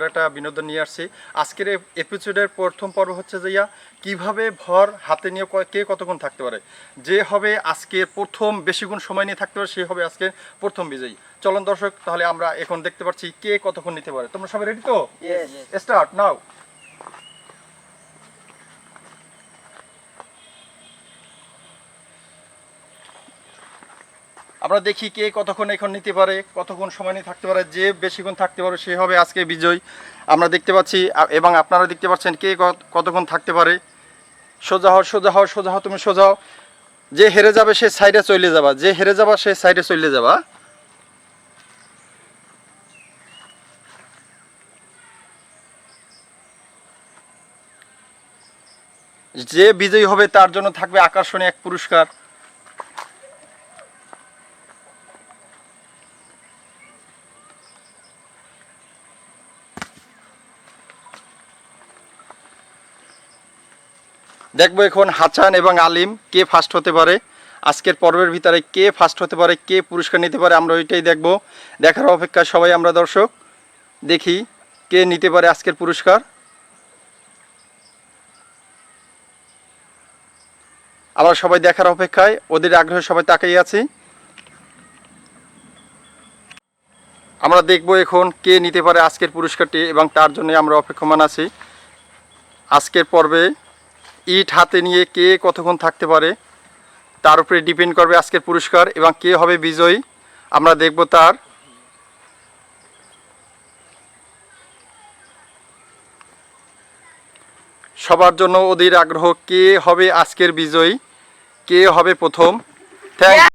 একটা বিনোদন নিয়ে আসছি। আজকের এপিসোডের প্রথম পর্ব হচ্ছে যে কিভাবে ভর হাতে নিয়ে কে কতক্ষণ থাকতে পারে, যে হবে আজকে প্রথম বেশিক্ষণ সময় নিয়ে থাকতে পারে সে হবে আজকে প্রথম বিজয়ী। চলুন দর্শক, তাহলে আমরা এখন দেখতে পাচ্ছি কে কতক্ষণ নিতে পারে। তোমরা সবাই রেডি তো? Start now. আমরা দেখি কে কতক্ষণ এখন নিতে পারে, কতক্ষণ সময় নিয়ে থাকতে পারে। যে বেশিক্ষণ থাকতে পারে সে হবে আজকে বিজয়। আমরা দেখতে পাচ্ছি এবং আপনারা দেখতে পাচ্ছেন কে কতক্ষণ থাকতে পারে। সোজা হও, সোজা হও, সোজা হও, তুমি সোজা হও। যে হেরে যাবে সে সাইডে চলে যাবা, যে হেরে যাবা সে সাইডে চলে যাবা। যে বিজয়ী হবে তার জন্য থাকবে আকর্ষণীয় এক পুরস্কার। দেখবো এখন হাসান এবং আলিম কে ফার্স্ট হতে পারে, আজকের পর্বের ভিতরে কে ফার্স্ট হতে পারে, কে পুরস্কার নিতে পারে, আমরা ওইটাই দেখবো। দেখার অপেক্ষা সবাই আমরা দর্শক, দেখি কে নিতে পারে আজকের পুরস্কার। আমরা সবাই দেখার অপেক্ষায়, ওদের আগ্রহে সবাই তাকিয়ে আছি। আমরা দেখব এখন কে নিতে পারে আজকের পুরস্কারটি এবং তার জন্য আমরা অপেক্ষমান আছি। আজকের পর্বে ইট হাতে নিয়ে কে কতক্ষণ থাকতে পারে তার উপরে ডিপেন্ড করবে আজকের পুরস্কার এবং কে হবে বিজয়ী আমরা দেখব। তার সবার জন্য ওদের আগ্রহ কে হবে আজকের বিজয়ী, কে হবে প্রথম। থ্যাংক